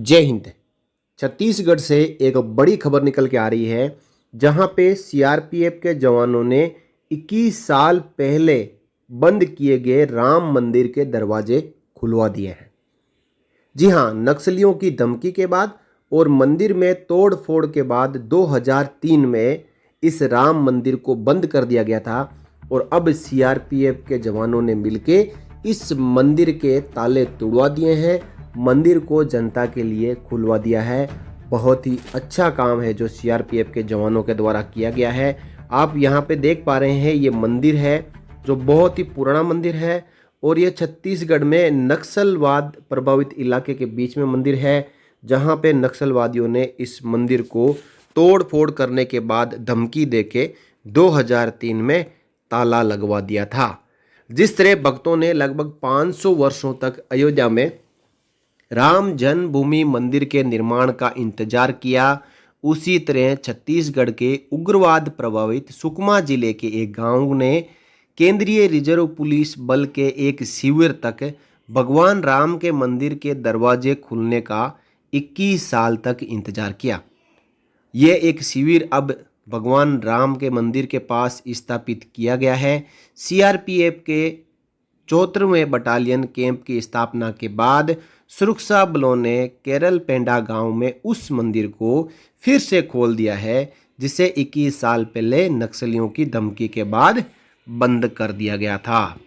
जय हिंद। छत्तीसगढ़ से एक बड़ी खबर निकल के आ रही है, जहां पे सीआरपीएफ के जवानों ने 21 साल पहले बंद किए गए राम मंदिर के दरवाजे खुलवा दिए हैं। जी हां, नक्सलियों की धमकी के बाद और मंदिर में तोड़ फोड़ के बाद 2003 में इस राम मंदिर को बंद कर दिया गया था और अब सीआरपीएफ के जवानों ने मिलके इस मंदिर के ताले तोड़वा दिए हैं, मंदिर को जनता के लिए खुलवा दिया है। बहुत ही अच्छा काम है जो सीआरपीएफ के जवानों के द्वारा किया गया है। आप यहाँ पे देख पा रहे हैं, ये मंदिर है जो बहुत ही पुराना मंदिर है और ये छत्तीसगढ़ में नक्सलवाद प्रभावित इलाके के बीच में मंदिर है, जहाँ पे नक्सलवादियों ने इस मंदिर को तोड़ फोड़ करने के बाद धमकी देके 2003 में ताला लगवा दिया था। जिस तरह भक्तों ने लगभग 500 वर्षों तक अयोध्या में राम जन्मभूमि मंदिर के निर्माण का इंतजार किया, उसी तरह छत्तीसगढ़ के उग्रवाद प्रभावित सुकमा जिले के एक गांव ने केंद्रीय रिजर्व पुलिस बल के एक शिविर तक भगवान राम के मंदिर के दरवाजे खुलने का 21 साल तक इंतजार किया। यह एक शिविर अब भगवान राम के मंदिर के पास स्थापित किया गया है। सीआरपीएफ के 74वें बटालियन कैंप की स्थापना के बाद सुरक्षा बलों ने केरल पेंडा गांव में उस मंदिर को फिर से खोल दिया है, जिसे 21 साल पहले नक्सलियों की धमकी के बाद बंद कर दिया गया था।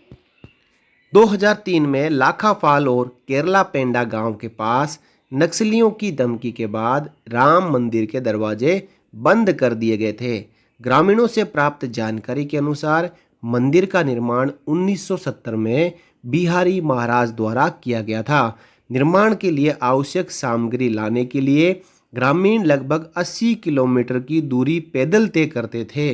2003 में लाखाफाल और केरला पेंडा गांव के पास नक्सलियों की धमकी के बाद राम मंदिर के दरवाजे बंद कर दिए गए थे। ग्रामीणों से प्राप्त जानकारी के अनुसार मंदिर का निर्माण 1970 में बिहारी महाराज द्वारा किया गया था। निर्माण के लिए आवश्यक सामग्री लाने के लिए ग्रामीण लगभग 80 किलोमीटर की दूरी पैदल तय करते थे।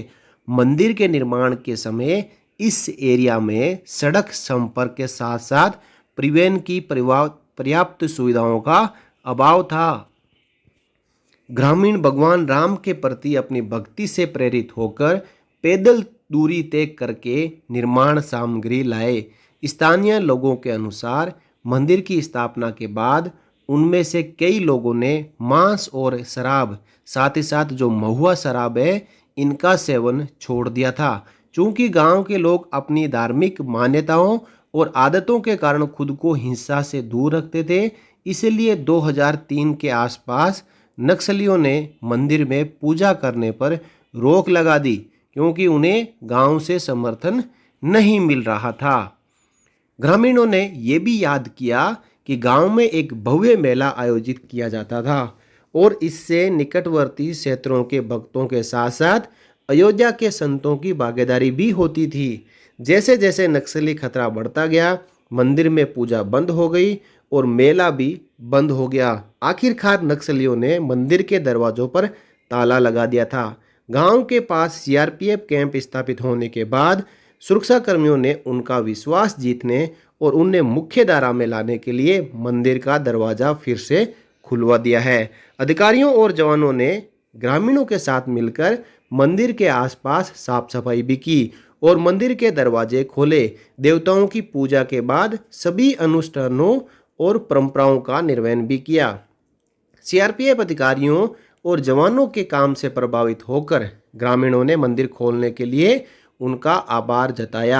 मंदिर के निर्माण के समय इस एरिया में सड़क संपर्क के साथ साथ परिवहन की पर्याप्त सुविधाओं का अभाव था। ग्रामीण भगवान राम के प्रति अपनी भक्ति से प्रेरित होकर पैदल दूरी तय करके निर्माण सामग्री लाए। स्थानीय लोगों के अनुसार मंदिर की स्थापना के बाद उनमें से कई लोगों ने मांस और शराब, साथ ही साथ जो महुआ शराब है, इनका सेवन छोड़ दिया था। चूंकि गांव के लोग अपनी धार्मिक मान्यताओं और आदतों के कारण खुद को हिंसा से दूर रखते थे, इसलिए 2003 के आसपास नक्सलियों ने मंदिर में पूजा करने पर रोक लगा दी, क्योंकि उन्हें गांव से समर्थन नहीं मिल रहा था। ग्रामीणों ने यह भी याद किया कि गांव में एक भव्य मेला आयोजित किया जाता था और इससे निकटवर्ती क्षेत्रों के भक्तों के साथ साथ अयोध्या के संतों की भागीदारी भी होती थी। जैसे जैसे नक्सली खतरा बढ़ता गया, मंदिर में पूजा बंद हो गई और मेला भी बंद हो गया। आखिरकार नक्सलियों ने मंदिर के दरवाजों पर ताला लगा दिया था। गांव के पास सीआरपीएफ कैंप स्थापित होने के बाद सुरक्षा कर्मियों ने उनका विश्वास जीतने और उन्हें मुख्य धारा में लाने के लिए मंदिर का दरवाजा फिर से खुलवा दिया है। अधिकारियों और जवानों ने ग्रामीणों के साथ मिलकर मंदिर के आसपास साफ सफाई भी की और मंदिर के दरवाजे खोले। देवताओं की पूजा के बाद सभी अनुष्ठानों और परंपराओं का निर्वहन भी किया। सीआरपीएफ अधिकारियों और जवानों के काम से प्रभावित होकर ग्रामीणों ने मंदिर खोलने के लिए उनका आभार जताया।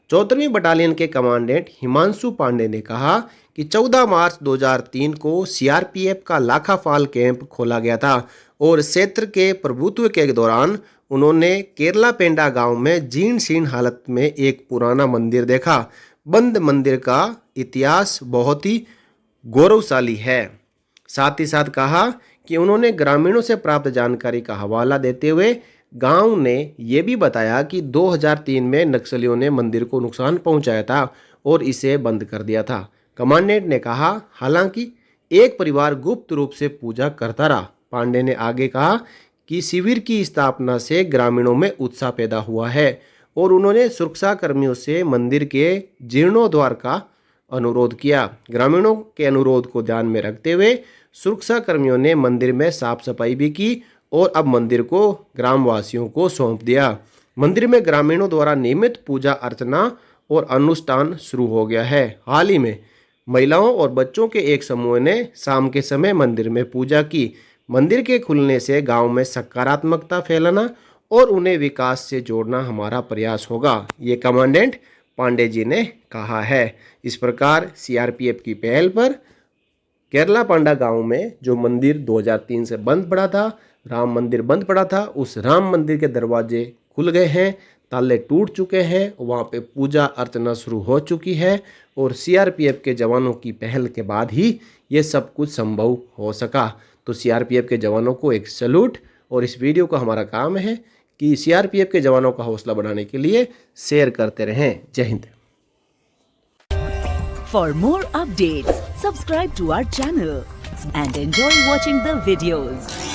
74वीं बटालियन के कमांडेंट हिमांशु पांडे ने कहा कि 14 मार्च 2003 को सीआरपीएफ का लाखाफाल कैंप खोला गया था और क्षेत्र के प्रभुत्व के दौरान उन्होंने केरला पेंडा गांव में जीर्ण शीर्ण हालत में एक पुराना मंदिर देखा। बंद मंदिर का इतिहास बहुत ही गौरवशाली है। साथ ही साथ कहा कि उन्होंने ग्रामीणों से प्राप्त जानकारी का हवाला देते हुए गांव ने यह भी बताया कि 2003 में नक्सलियों ने मंदिर को नुकसान पहुंचाया था और इसे बंद कर दिया था। कमांडेंट ने कहा, हालांकि एक परिवार गुप्त रूप से पूजा करता रहा। पांडे ने आगे कहा कि शिविर की स्थापना से ग्रामीणों में उत्साह पैदा हुआ है और उन्होंने सुरक्षा कर्मियों से मंदिर के जीर्णोद्धार का अनुरोध किया। ग्रामीणों के अनुरोध को ध्यान में रखते हुए सुरक्षा कर्मियों ने मंदिर में साफ सफाई भी की और अब मंदिर को ग्रामवासियों को सौंप दिया। मंदिर में ग्रामीणों द्वारा नियमित पूजा अर्चना और अनुष्ठान शुरू हो गया है। हाल ही में महिलाओं और बच्चों के एक समूह ने शाम के समय मंदिर में पूजा की। मंदिर के खुलने से गांव में सकारात्मकता फैलाना और उन्हें विकास से जोड़ना हमारा प्रयास होगा, ये कमांडेंट पांडे जी ने कहा है। इस प्रकार सीआरपीएफ की पहल पर केरला पांडा गांव में जो मंदिर 2003 से बंद पड़ा था, राम मंदिर बंद पड़ा था, उस राम मंदिर के दरवाजे खुल गए हैं, ताले टूट चुके हैं, वहाँ पे पूजा अर्चना शुरू हो चुकी है और सीआरपीएफ के जवानों की पहल के बाद ही ये सब कुछ संभव हो सका। तो सीआरपीएफ के जवानों को एक सैल्यूट। और इस वीडियो का हमारा काम है कि सीआरपीएफ के जवानों का हौसला बढ़ाने के लिए शेयर करते रहें। जय Hind. For more updates, subscribe to our channel and enjoy watching the videos.